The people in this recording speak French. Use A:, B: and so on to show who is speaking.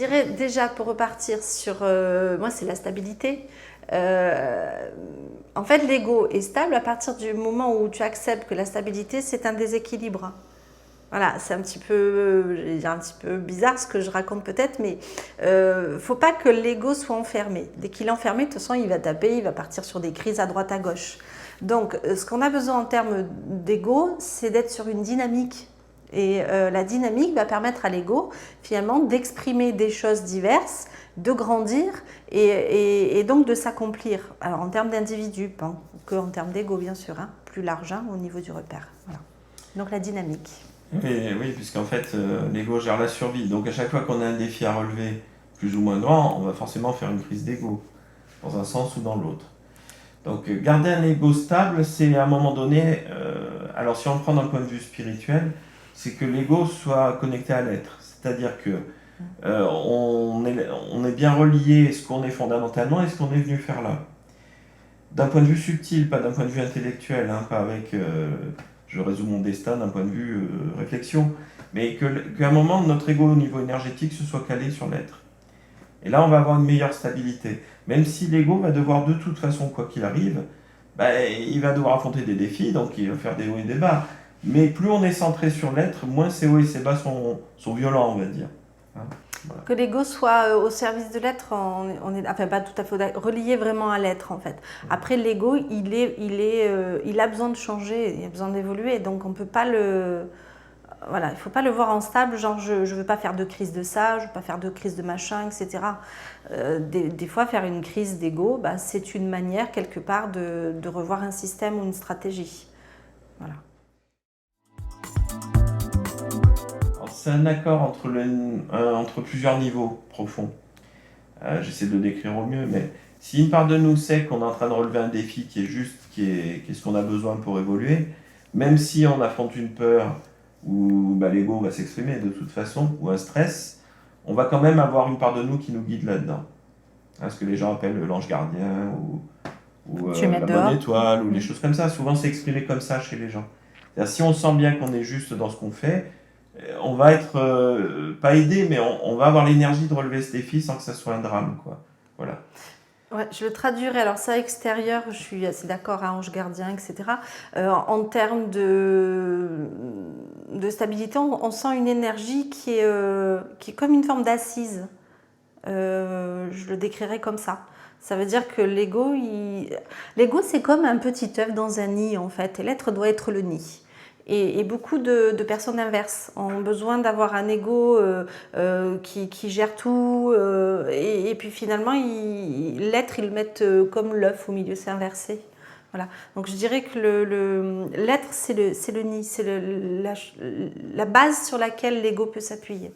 A: dirais déjà pour repartir sur, moi c'est la stabilité. En fait, l'ego est stable à partir du moment où tu acceptes que la stabilité c'est un déséquilibre. Voilà, c'est un petit peu bizarre ce que je raconte peut-être, mais faut pas que l'ego soit enfermé. Dès qu'il est enfermé, de toute façon, il va taper, il va partir sur des crises à droite à gauche. Donc, ce qu'on a besoin en termes d'ego, c'est d'être sur une dynamique. Et la dynamique va permettre à l'ego, finalement, d'exprimer des choses diverses, de grandir et donc de s'accomplir. Alors, en termes d'individu, pas que en termes d'ego, bien sûr, hein, plus large, hein, au niveau du repère. Voilà. Donc, la dynamique.
B: Oui, puisqu'en fait, l'ego gère la survie. Donc à chaque fois qu'on a un défi à relever, plus ou moins grand, on va forcément faire une crise d'ego, dans un sens ou dans l'autre. Donc garder un ego stable, c'est à un moment donné, alors si on le prend d'un point de vue spirituel, c'est que l'ego soit connecté à l'être. C'est-à-dire que on est bien relié à ce qu'on est fondamentalement et ce qu'on est venu faire là. D'un point de vue subtil, pas d'un point de vue intellectuel, hein, pas avec je résous mon destin d'un point de vue réflexion, mais qu'à un moment, notre ego au niveau énergétique se soit calé sur l'être. Et là, on va avoir une meilleure stabilité. Même si l'ego va devoir de toute façon, quoi qu'il arrive, bah, il va devoir affronter des défis, donc il va faire des hauts et des bas. Mais plus on est centré sur l'être, moins ces hauts et ces bas sont violents, on va dire. Hein, voilà.
A: Que l'ego soit au service de l'être, on est, enfin pas tout à fait relié vraiment à l'être en fait. Après l'ego, il a besoin de changer, il a besoin d'évoluer, donc on peut pas voilà, il ne faut pas le voir en stable, genre je ne veux pas faire de crise de ça, je ne veux pas faire de crise de machin, etc. Des fois, faire une crise d'ego, bah, c'est une manière quelque part de revoir un système ou une stratégie. Voilà.
B: C'est un accord entre plusieurs niveaux profonds. J'essaie de le décrire au mieux, mais si une part de nous sait qu'on est en train de relever un défi qui est juste, qui est ce qu'on a besoin pour évoluer, même si on affronte une peur ou bah, l'ego va s'exprimer de toute façon, ou un stress, on va quand même avoir une part de nous qui nous guide là-dedans. Hein, ce que les gens appellent l'ange gardien ou
A: Tu mets
B: la bonne
A: dehors.
B: étoile ou les choses comme ça. Souvent, c'est exprimé comme ça chez les gens. C'est-à-dire, si on sent bien qu'on est juste dans ce qu'on fait, on va être pas aidé, mais on va avoir l'énergie de relever ce défi sans que ça soit un drame, quoi. Voilà.
A: Ouais, je le traduirais, alors ça extérieur, je suis assez d'accord, à ange gardien, etc. En termes de stabilité, on sent une énergie qui est comme une forme d'assise. Je le décrirais comme ça. Ça veut dire que l'ego, c'est comme un petit œuf dans un nid en fait, et l'être doit être le nid. Et beaucoup de personnes inverses ont besoin d'avoir un ego qui gère tout, et puis finalement, l'être, ils le mettent comme l'œuf au milieu, c'est inversé. Voilà. Donc je dirais que l'être, c'est le nid, c'est la base sur laquelle l'ego peut s'appuyer.